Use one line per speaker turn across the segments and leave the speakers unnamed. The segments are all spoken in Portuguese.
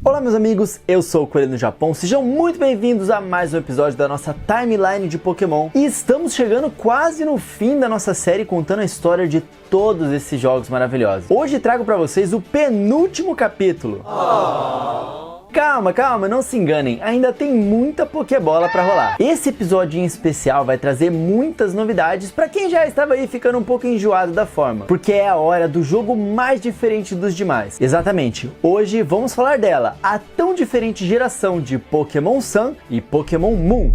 Olá meus amigos, eu sou o Coelho no Japão, sejam muito bem-vindos a mais um episódio da nossa timeline de Pokémon. E estamos chegando quase no fim da nossa série contando a história de todos esses jogos maravilhosos. Hoje trago pra vocês o penúltimo capítulo. Calma, não se enganem, ainda tem muita Pokébola pra rolar. Esse episódio em especial vai trazer muitas novidades pra quem já estava aí ficando um pouco enjoado da forma, porque é a hora do jogo mais diferente dos demais. Exatamente, hoje vamos falar dela, a tão diferente geração de Pokémon Sun e Pokémon Moon.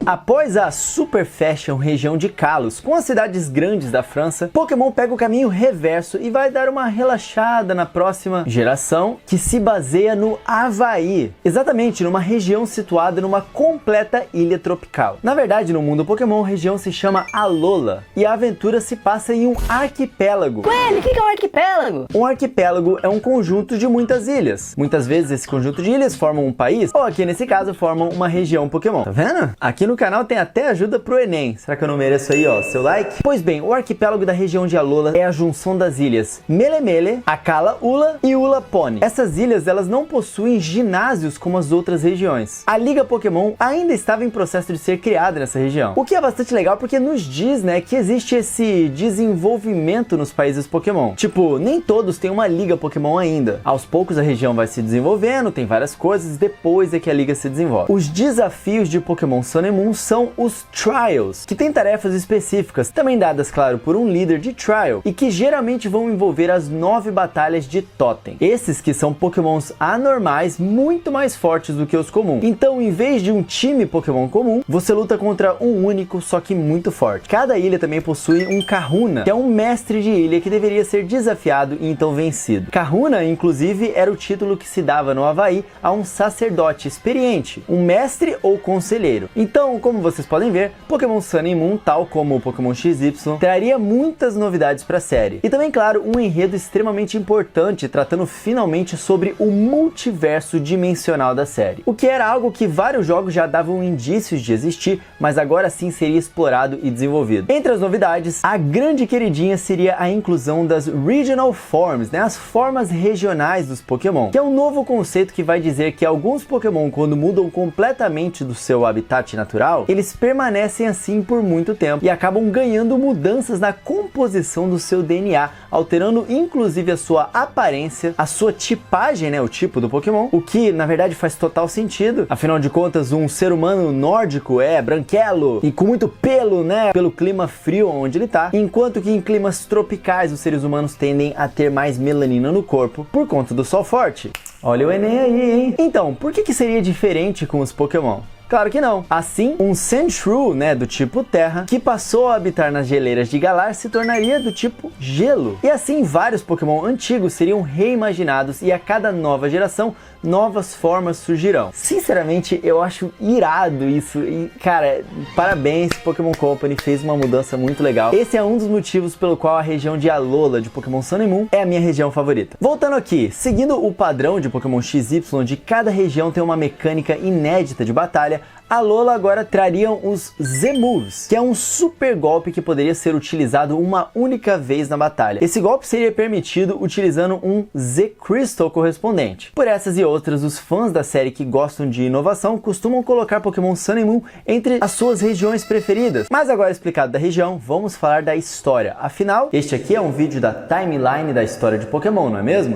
Após a Super Fashion região de Kalos, com as cidades grandes da França, Pokémon pega o caminho reverso e vai dar uma relaxada na próxima geração, que se baseia no Havaí, exatamente numa região situada numa completa ilha tropical. Na verdade, no mundo Pokémon, a região se chama Alola, e a aventura se passa em um arquipélago.
Coelho, o que é um arquipélago?
Um arquipélago é um conjunto de muitas ilhas. Muitas vezes esse conjunto de ilhas formam um país, ou aqui nesse caso formam uma região Pokémon. Tá vendo? Aqui no canal tem até ajuda pro Enem. Será que eu não mereço aí, ó, seu like? Pois bem, o arquipélago da região de Alola é a junção das ilhas Melemele, Akala Ula e Ula Poni. Essas ilhas, elas não possuem ginásios como as outras regiões. A Liga Pokémon ainda estava em processo de ser criada nessa região. O que é bastante legal porque nos diz, né, que existe esse desenvolvimento nos países Pokémon. Tipo, nem todos têm uma Liga Pokémon ainda. Aos poucos a região vai se desenvolvendo, tem várias coisas, depois é que a Liga se desenvolve. Os desafios de Pokémon Sun e Moon são os Trials, que têm tarefas específicas, também dadas, claro, por um líder de Trial, e que geralmente vão envolver as 9 batalhas de Totem. Esses que são Pokémons anormais, muito mais fortes do que os comuns. Então, em vez de um time Pokémon comum, você luta contra um único, só que muito forte. Cada ilha também possui um Kahuna, que é um mestre de ilha que deveria ser desafiado e então vencido. Kahuna, inclusive, era o título que se dava no Havaí a um sacerdote experiente, um mestre ou conselheiro. Então, como vocês podem ver, Pokémon Sun e Moon, tal como o Pokémon XY, traria muitas novidades para a série. E também, claro, um enredo extremamente importante, tratando finalmente sobre o multiverso dimensional da série. O que era algo que vários jogos já davam indícios de existir, mas agora sim seria explorado e desenvolvido. Entre as novidades, a grande queridinha seria a inclusão das Regional Forms, né, as formas regionais dos Pokémon, que é um novo conceito que vai dizer que alguns Pokémon, quando mudam completamente do seu habitat natural, eles permanecem assim por muito tempo e acabam ganhando mudanças na composição do seu DNA, alterando inclusive a sua aparência, a sua tipagem, né, o tipo do Pokémon, o que na verdade faz total sentido. Afinal de contas, um ser humano nórdico é branquelo e com muito pelo, né, pelo clima frio onde ele tá, enquanto que em climas tropicais os seres humanos tendem a ter mais melanina no corpo por conta do sol forte. Olha o Enem aí, hein? Então, por que seria diferente com os Pokémon? Claro que não. Assim, um Sandshrew, né, do tipo terra, que passou a habitar nas geleiras de Galar, se tornaria do tipo gelo. E assim, vários Pokémon antigos seriam reimaginados e a cada nova geração, novas formas surgirão. Sinceramente, eu acho irado isso e, cara, parabéns, Pokémon Company fez uma mudança muito legal. Esse é um dos motivos pelo qual a região de Alola de Pokémon Sun e Moon é a minha região favorita. Voltando aqui, seguindo o padrão de Pokémon XY, de cada região tem uma mecânica inédita de batalha, Alola agora trariam os Z-Moves, que é um super golpe que poderia ser utilizado uma única vez na batalha. Esse golpe seria permitido utilizando um Z-Crystal correspondente. Por essas e outras, os fãs da série que gostam de inovação costumam colocar Pokémon Sun e Moon entre as suas regiões preferidas. Mas agora explicado da região, vamos falar da história. Afinal, este aqui é um vídeo da timeline da história de Pokémon, não é mesmo?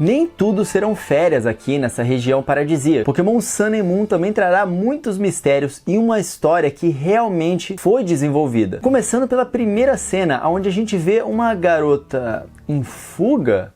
Nem tudo serão férias aqui nessa região paradisíaca. Pokémon Sun e Moon também trará muitos mistérios e uma história que realmente foi desenvolvida. Começando pela primeira cena, onde a gente vê uma garota em fuga.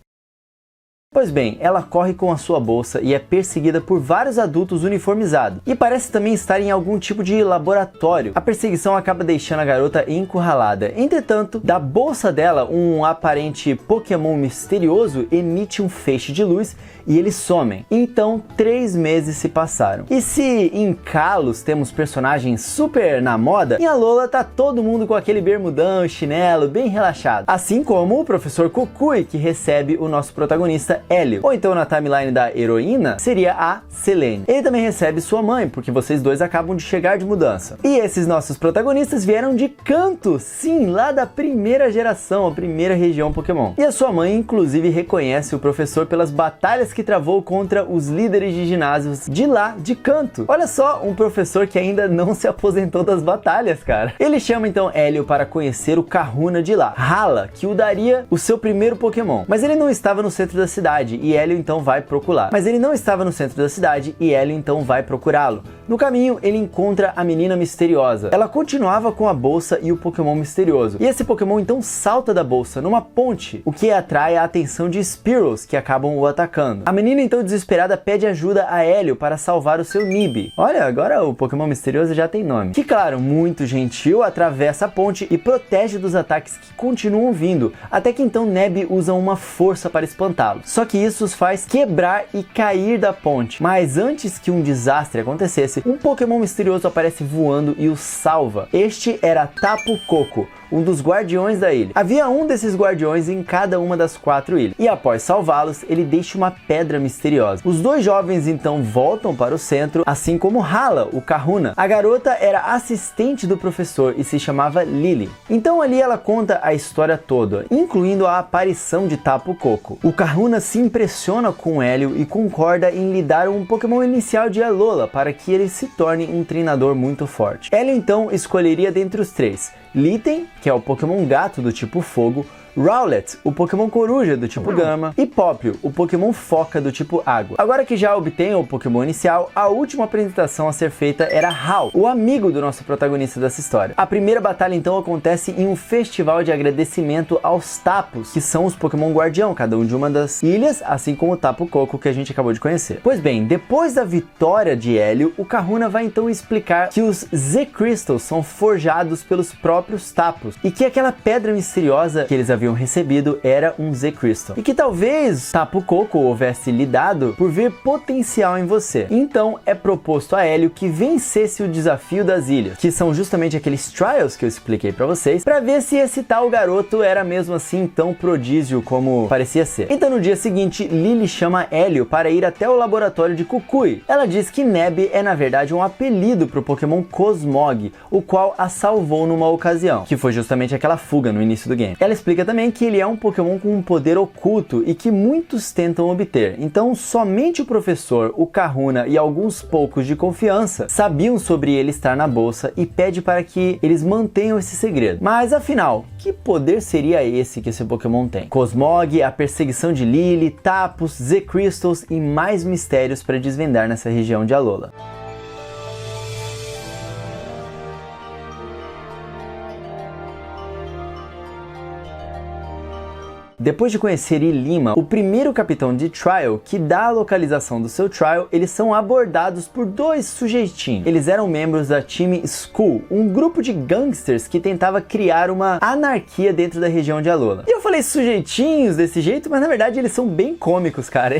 Pois bem, ela corre com a sua bolsa e é perseguida por vários adultos uniformizados, e parece também estar em algum tipo de laboratório. A perseguição acaba deixando a garota encurralada. Entretanto, da bolsa dela, um aparente Pokémon misterioso emite um feixe de luz e eles somem. Então, 3 meses se passaram. E se em Kalos temos personagens super na moda, em Alola tá todo mundo com aquele bermudão e chinelo bem relaxado. Assim como o professor Kukui, que recebe o nosso protagonista Hélio. Ou então na timeline da heroína, seria a Selene. Ele também recebe sua mãe, porque vocês dois acabam de chegar de mudança. E esses nossos protagonistas vieram de Kanto, sim, lá da primeira geração, a primeira região Pokémon. E a sua mãe, inclusive, reconhece o professor pelas batalhas que travou contra os líderes de ginásios de lá, de Kanto. Olha só, um professor que ainda não se aposentou das batalhas, cara. Ele chama então Hélio para conhecer o Kahuna de lá, Hala, que o daria o seu primeiro Pokémon. Mas ele não estava no centro da cidade e Hélio então vai procurá-lo. No caminho, ele encontra a menina misteriosa. Ela continuava com a bolsa e o Pokémon misterioso. E esse Pokémon então salta da bolsa numa ponte, o que atrai a atenção de Spearows, que acabam o atacando. A menina então desesperada pede ajuda a Hélio para salvar o seu Nibi. Olha, agora o Pokémon misterioso já tem nome. Que claro, muito gentil, atravessa a ponte e protege dos ataques que continuam vindo, até que então Neb usa uma força para espantá-lo. Só que isso os faz quebrar e cair da ponte. Mas antes que um desastre acontecesse, um Pokémon misterioso aparece voando e o salva. Este era Tapu Koko, um dos guardiões da ilha. Havia um desses guardiões em cada uma das 4 ilhas. E após salvá-los, ele deixa uma pedra misteriosa. Os dois jovens então voltam para o centro, assim como Hala, o Kahuna. A garota era assistente do professor e se chamava Lily. Então ali ela conta a história toda, incluindo a aparição de Tapu Koko. O Kahuna se impressiona com Hélio e concorda em lhe dar um Pokémon inicial de Alola para que ele se torne um treinador muito forte. Hélio então escolheria dentre os 3 Litten, que é o Pokémon gato do tipo fogo, Rowlet, o Pokémon coruja do tipo Gama, e Popplio, o Pokémon foca do tipo água. Agora que já obtém o Pokémon inicial, a última apresentação a ser feita era Hal, o amigo do nosso protagonista dessa história. A primeira batalha então acontece em um festival de agradecimento aos Tapus, que são os Pokémon guardião, cada um de uma das ilhas, assim como o Tapu Koko que a gente acabou de conhecer. Pois bem, depois da vitória de Hélio, o Kahuna vai então explicar que os Z-Crystals são forjados pelos próprios Tapus, e que aquela pedra misteriosa que eles haviam recebido era um Z-Crystal, e que talvez Tapu Koko houvesse lhe dado por ver potencial em você. Então é proposto a Hélio que vencesse o desafio das ilhas, que são justamente aqueles trials que eu expliquei pra vocês, pra ver se esse tal garoto era mesmo assim tão prodígio como parecia ser. Então no dia seguinte, Lily chama Hélio para ir até o laboratório de Kukui. Ela diz que Neb é na verdade um apelido pro Pokémon Cosmog, o qual a salvou numa ocasião, que foi justamente aquela fuga no início do game. Ela explica também que ele é um Pokémon com um poder oculto e que muitos tentam obter. Então somente o professor, o Kahuna e alguns poucos de confiança sabiam sobre ele estar na bolsa e pede para que eles mantenham esse segredo. Mas afinal, que poder seria esse que esse Pokémon tem? Cosmog, a perseguição de Lily, Tapus, Z-Crystals e mais mistérios para desvendar nessa região de Alola. Depois de conhecer Ilima, o primeiro capitão de Trial, que dá a localização do seu Trial, eles são abordados por 2 sujeitinhos. Eles eram membros da Team Skull, um grupo de gangsters que tentava criar uma anarquia dentro da região de Alola. E eu falei sujeitinhos desse jeito, mas na verdade eles são bem cômicos, cara.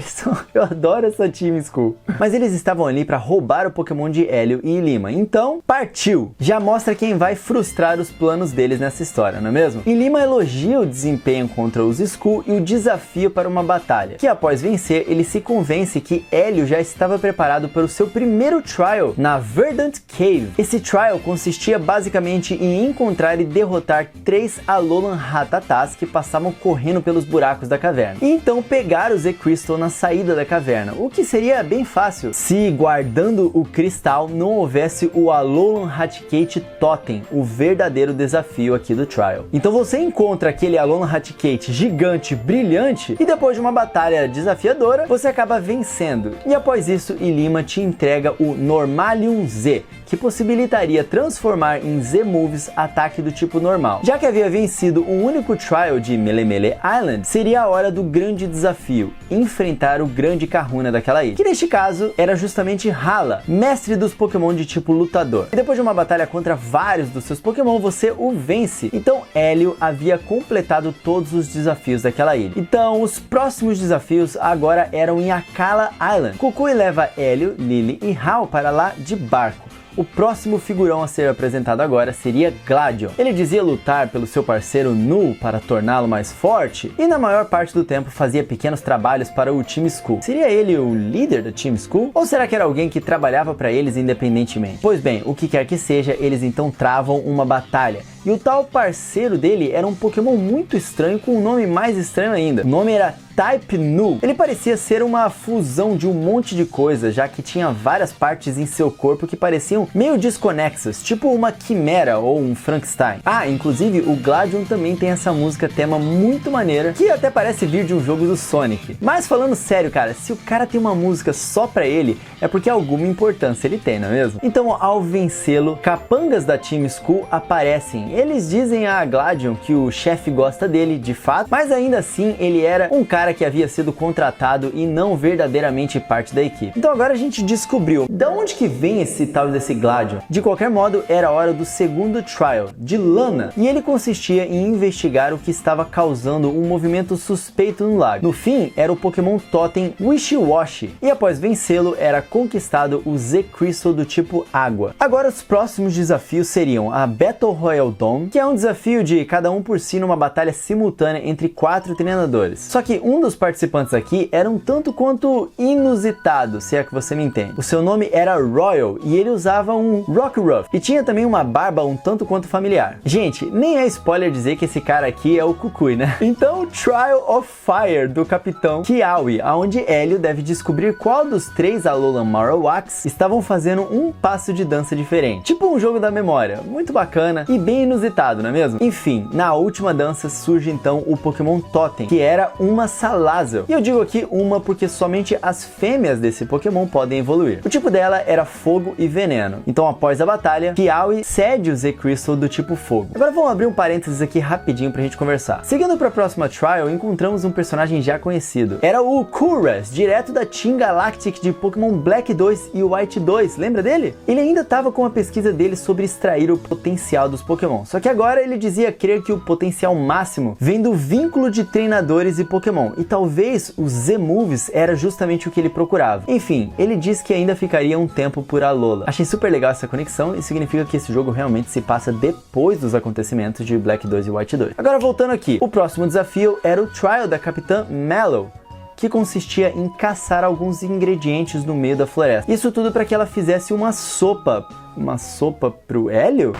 Eu adoro essa Team Skull. Mas eles estavam ali para roubar o Pokémon de Hélio e Ilima. Então, partiu! Já mostra quem vai frustrar os planos deles nessa história, não é mesmo? Ilima elogia o desempenho contra os Skull e o desafio para uma batalha, que após vencer, ele se convence que Hélio já estava preparado para o seu primeiro trial na Verdant Cave. Esse trial consistia basicamente em encontrar e derrotar 3 Alolan Rattatas que passavam correndo pelos buracos da caverna, e então pegar o Z-Crystal na saída da caverna, o que seria bem fácil se, guardando o cristal, não houvesse o Alolan Raticate Totem, o verdadeiro desafio aqui do trial. Então você encontra aquele Alolan Raticate gigante, brilhante, e depois de uma batalha desafiadora, você acaba vencendo. E após isso, Ilima te entrega o Normalium Z, que possibilitaria transformar em Z-Moves ataque do tipo normal. Já que havia vencido o único trial de Melemele Island, seria a hora do grande desafio, enfrentar o grande Kahuna daquela ilha, que neste caso era justamente Hala, mestre dos Pokémon de tipo lutador. E depois de uma batalha contra vários dos seus Pokémon, você o vence. Então Hélio havia completado todos os desafios daquela ilha. Então os próximos desafios agora eram em Akala Island. Kukui leva Hélio, Lily e Hal para lá de barco. O próximo figurão a ser apresentado agora seria Gladion. Ele dizia lutar pelo seu parceiro Nu para torná-lo mais forte e na maior parte do tempo fazia pequenos trabalhos para o Team Skull. Seria ele o líder do Team Skull? Ou será que era alguém que trabalhava para eles independentemente? Pois bem, o que quer que seja, eles então travam uma batalha. E o tal parceiro dele era um Pokémon muito estranho com um nome mais estranho ainda. O nome era Type Nu. Ele parecia ser uma fusão de um monte de coisa, já que tinha várias partes em seu corpo que pareciam meio desconexas, tipo uma quimera ou um Frankenstein. Ah, inclusive o Gladion também tem essa música tema muito maneira, que até parece vir de um jogo do Sonic. Mas falando sério, cara, se o cara tem uma música só pra ele, é porque alguma importância ele tem, não é mesmo? Então, ao vencê-lo, capangas da Team Skull aparecem. Eles dizem a Gladion que o chefe gosta dele, de fato, mas ainda assim ele era um cara que havia sido contratado e não verdadeiramente parte da equipe. Então agora a gente descobriu de onde que vem esse tal desse Gladion. De qualquer modo, era a hora do segundo trial, de Lana, e ele consistia em investigar o que estava causando um movimento suspeito no lago. No fim, era o Pokémon Totem Wishiwashi, e após vencê-lo, era conquistado o Z-Crystal do tipo água. Agora os próximos desafios seriam a Battle Royale Dome, que é um desafio de cada um por si numa batalha simultânea entre 4 treinadores. Só que um dos participantes aqui era um tanto quanto inusitado, se é que você me entende. O seu nome era Royal e ele usava um Rockruff e tinha também uma barba um tanto quanto familiar. Gente, nem é spoiler dizer que esse cara aqui é o Kukui, né? Então, Trial of Fire do Capitão Kiawe, onde Hélio deve descobrir qual dos 3 Alolan Marowaks estavam fazendo um passo de dança diferente. Tipo um jogo da memória, muito bacana e bem inusitado, não é mesmo? Enfim, na última dança surge então o Pokémon Totem, que era uma Salazzle. E eu digo aqui uma porque somente as fêmeas desse Pokémon podem evoluir. O tipo dela era fogo e veneno. Então após a batalha, Kiawe cede o Z-Crystal do tipo fogo. Agora vamos abrir um parênteses aqui rapidinho pra gente conversar. Seguindo para a próxima trial, encontramos um personagem já conhecido. Era o Kuras, direto da Team Galactic de Pokémon Black 2 e White 2. Lembra dele? Ele ainda estava com a pesquisa dele sobre extrair o potencial dos Pokémon. Só que agora ele dizia crer que o potencial máximo vem do vínculo de treinadores e Pokémon. E talvez os Z-Moves era justamente o que ele procurava. Enfim, ele diz que ainda ficaria um tempo por Alola. Achei super legal essa conexão e significa que esse jogo realmente se passa depois dos acontecimentos de Black 2 e White 2. Agora voltando aqui, o próximo desafio era o Trial da Capitã Mallow, que consistia em caçar alguns ingredientes no meio da floresta. Isso tudo para que ela fizesse uma sopa. Uma sopa pro Hélio?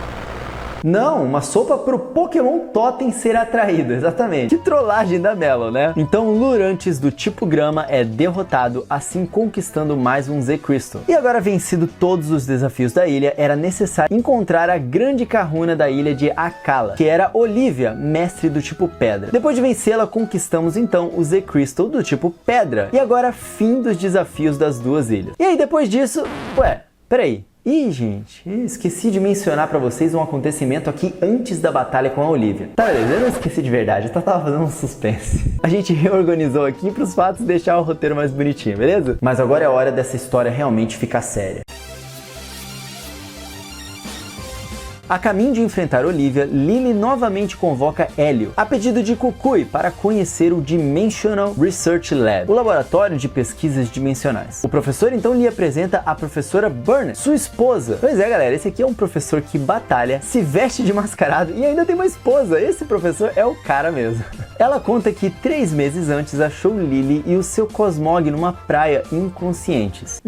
Não, uma sopa pro Pokémon Totem ser atraído, exatamente. Que trollagem da Mallow, né? Então Lurantis do tipo grama é derrotado, assim conquistando mais um Z-Crystal. E agora vencido todos os desafios da ilha, era necessário encontrar a grande Kahuna da ilha de Akala, que era Olivia, mestre do tipo pedra. Depois de vencê-la, conquistamos então o Z-Crystal do tipo pedra. E agora fim dos desafios das duas ilhas. E aí depois disso, peraí. Ih, gente, esqueci de mencionar pra vocês um acontecimento aqui antes da batalha com a Olivia. Tá, beleza, eu não esqueci de verdade, eu tava fazendo um suspense. A gente reorganizou aqui pros fatos deixar o roteiro mais bonitinho, beleza? Mas agora é a hora dessa história realmente ficar séria. A caminho de enfrentar Olivia, Lily novamente convoca Hélio, a pedido de Kukui, para conhecer o Dimensional Research Lab, o laboratório de pesquisas dimensionais. O professor então lhe apresenta a professora Burnett, sua esposa. Pois é, galera, esse aqui é um professor que batalha, se veste de mascarado e ainda tem uma esposa. Esse professor é o cara mesmo. Ela conta que 3 meses antes achou Lily e o seu Cosmog numa praia inconscientes.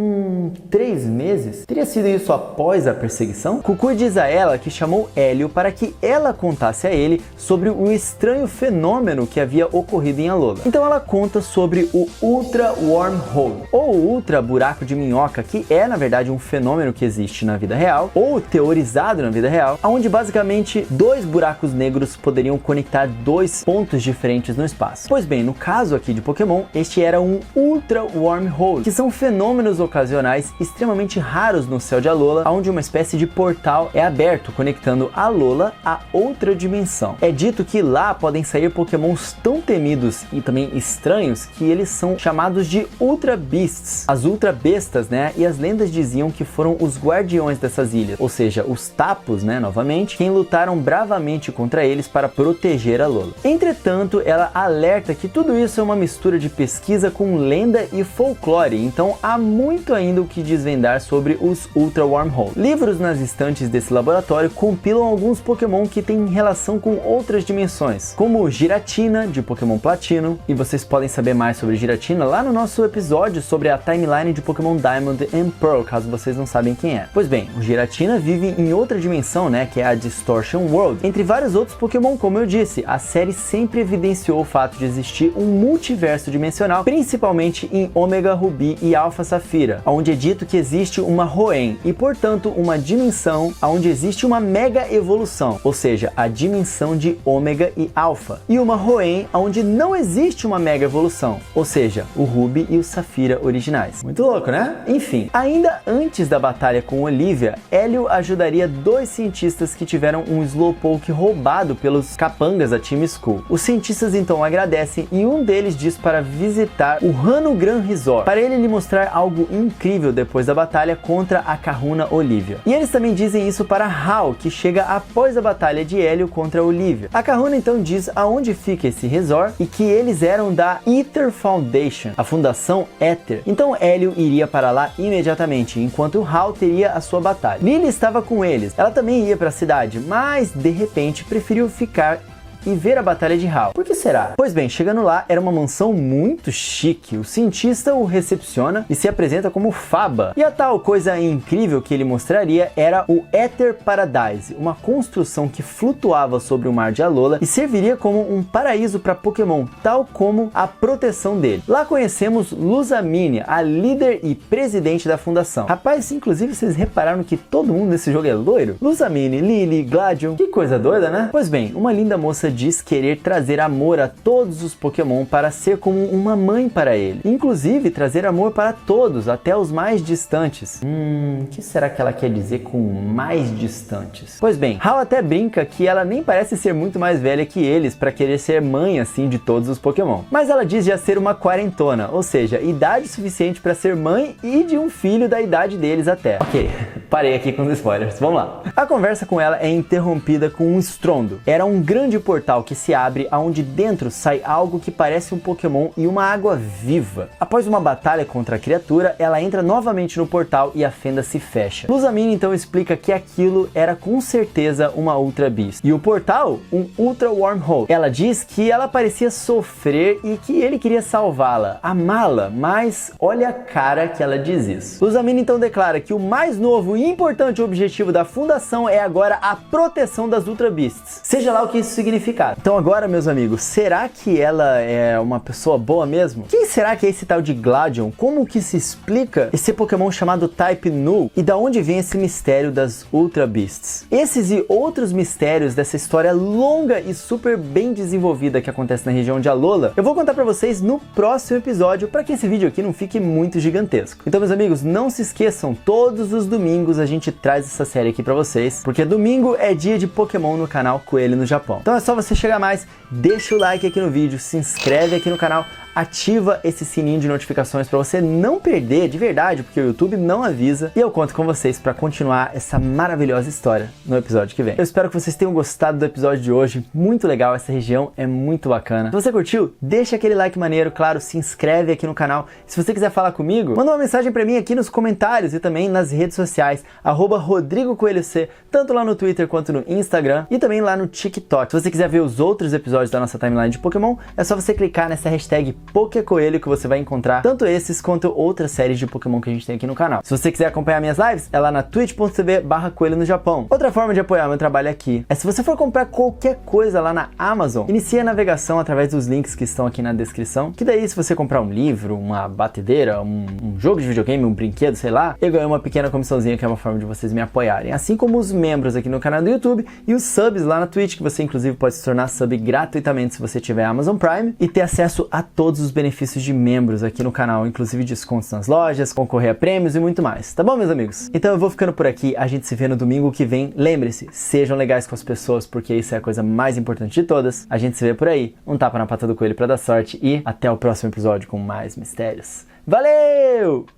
3 meses? Teria sido isso após a perseguição? Kukui diz a ela que chamou Hélio para que ela contasse a ele sobre o estranho fenômeno que havia ocorrido em Alola. Então ela conta sobre o Ultra Wormhole, ou Ultra Buraco de Minhoca, que é na verdade um fenômeno que existe na vida real, ou teorizado na vida real, onde basicamente 2 buracos negros poderiam conectar 2 pontos de diferentes no espaço. Pois bem, no caso aqui de Pokémon, este era um Ultra Wormhole, que são fenômenos ocasionais extremamente raros no céu de Alola, onde uma espécie de portal é aberto, conectando Alola a outra dimensão. É dito que lá podem sair Pokémons tão temidos e também estranhos que eles são chamados de Ultra Beasts, as Ultra Bestas, né? E as lendas diziam que foram os guardiões dessas ilhas, ou seja, os Tapus, né? Novamente, quem lutaram bravamente contra eles para proteger Alola. Entretanto, ela alerta que tudo isso é uma mistura de pesquisa com lenda e folclore, então há muito ainda o que desvendar sobre os Ultra Wormhole. Livros nas estantes desse laboratório compilam alguns Pokémon que têm relação com outras dimensões, como Giratina, de Pokémon Platino, e vocês podem saber mais sobre Giratina lá no nosso episódio sobre a timeline de Pokémon Diamond and Pearl, caso vocês não sabem quem é. Pois bem, o Giratina vive em outra dimensão, né, que é a Distortion World. Entre vários outros Pokémon, como eu disse, a série sempre evidenciou o fato de existir um multiverso dimensional, principalmente em Omega Ruby e Alpha Safira, onde é dito que existe uma Hoenn e, portanto, uma dimensão onde existe uma mega evolução, ou seja, a dimensão de Ômega e Alpha, e uma Hoenn onde não existe uma mega evolução, ou seja, o Ruby e o Safira originais. Muito louco, né? Enfim, ainda antes da batalha com Olivia, Hélio ajudaria dois cientistas que tiveram um Slowpoke roubado pelos capangas da Team Skull. Os cientistas então agradecem e um deles diz para visitar o Hano Gran Resort, para ele lhe mostrar algo incrível depois da batalha contra a Kahuna Olivia. E eles também dizem isso para Hal, que chega após a batalha de Hélio contra Olivia. A Kahuna então diz aonde fica esse resort e que eles eram da Ether Foundation, a Fundação Ether. Então Hélio iria para lá imediatamente, enquanto Hal teria a sua batalha. Lily estava com eles, ela também ia para a cidade, mas de repente preferiu ficar e ver a batalha de Hal. Por que será? Pois bem, chegando lá, era uma mansão muito chique. O cientista o recepciona e se apresenta como Faba. E a tal coisa incrível que ele mostraria era o Ether Paradise, uma construção que flutuava sobre o mar de Alola e serviria como um paraíso para Pokémon, tal como a proteção dele. Lá conhecemos Luzamine, a líder e presidente da fundação. Rapaz, inclusive vocês repararam que todo mundo nesse jogo é loiro? Luzamine, Lily, Gladion, que coisa doida, né? Pois bem, uma linda moça diz querer trazer amor a todos os Pokémon para ser como uma mãe para ele. Inclusive, trazer amor para todos, até os mais distantes. O que será que ela quer dizer com mais distantes? Pois bem, Hal até brinca que ela nem parece ser muito mais velha que eles para querer ser mãe assim de todos os Pokémon. Mas ela diz já ser uma quarentona, ou seja, idade suficiente para ser mãe e de um filho da idade deles até. Ok, parei aqui com os spoilers, vamos lá. A conversa com ela é interrompida com um estrondo. Era um grande portal que se abre, aonde dentro sai algo que parece um Pokémon e uma água viva. Após uma batalha contra a criatura, ela entra novamente no portal e a fenda se fecha. Luzamine então explica que aquilo era com certeza uma Ultra Beast. E o portal, um Ultra Wormhole. Ela diz que ela parecia sofrer e que ele queria salvá-la, amá-la, mas olha a cara que ela diz isso. Luzamine então declara que o mais novo e importante objetivo da fundação é agora a proteção das Ultra Beasts. Seja lá o que isso significa. Então agora, meus amigos, será que ela é uma pessoa boa mesmo? Quem será que é esse tal de Gladion? Como que se explica esse Pokémon chamado Type Null? E da onde vem esse mistério das Ultra Beasts? Esses e outros mistérios dessa história longa e super bem desenvolvida que acontece na região de Alola, eu vou contar pra vocês no próximo episódio, para que esse vídeo aqui não fique muito gigantesco. Então, meus amigos, não se esqueçam, todos os domingos a gente traz essa série aqui pra vocês, porque domingo é dia de Pokémon no canal Coelho no Japão. Então é só você chegar mais, deixa o like aqui no vídeo, se inscreve aqui no canal, ativa esse sininho de notificações para você não perder, de verdade, porque o YouTube não avisa, e eu conto com vocês para continuar essa maravilhosa história no episódio que vem. Eu espero que vocês tenham gostado do episódio de hoje, muito legal, essa região é muito bacana. Se você curtiu, deixa aquele like maneiro, claro, se inscreve aqui no canal. Se você quiser falar comigo, manda uma mensagem para mim aqui nos comentários e também nas redes sociais, @RodrigoCoelhoC, tanto lá no Twitter quanto no Instagram e também lá no TikTok. Se você quiser ver os outros episódios da nossa timeline de Pokémon, é só você clicar nessa hashtag Pokécoelho que você vai encontrar tanto esses quanto outras séries de Pokémon que a gente tem aqui no canal. Se você quiser acompanhar minhas lives, é lá na twitch.tv/coelho no Japão. Outra forma de apoiar meu trabalho aqui é se você for comprar qualquer coisa lá na Amazon, inicie a navegação através dos links que estão aqui na descrição, que daí se você comprar um livro, uma batedeira, um jogo de videogame, um brinquedo, sei lá, eu ganho uma pequena comissãozinha que é uma forma de vocês me apoiarem. Assim como os membros aqui no canal do YouTube e os subs lá na Twitch, que você inclusive pode se tornar sub gratuitamente se você tiver Amazon Prime e ter acesso a todos os benefícios de membros aqui no canal, inclusive descontos nas lojas, concorrer a prêmios e muito mais. Tá bom, meus amigos? Então eu vou ficando por aqui, a gente se vê no domingo que vem. Lembre-se, sejam legais com as pessoas, porque isso é a coisa mais importante de todas. A gente se vê por aí. Um tapa na pata do coelho pra dar sorte e até o próximo episódio com mais mistérios. Valeu!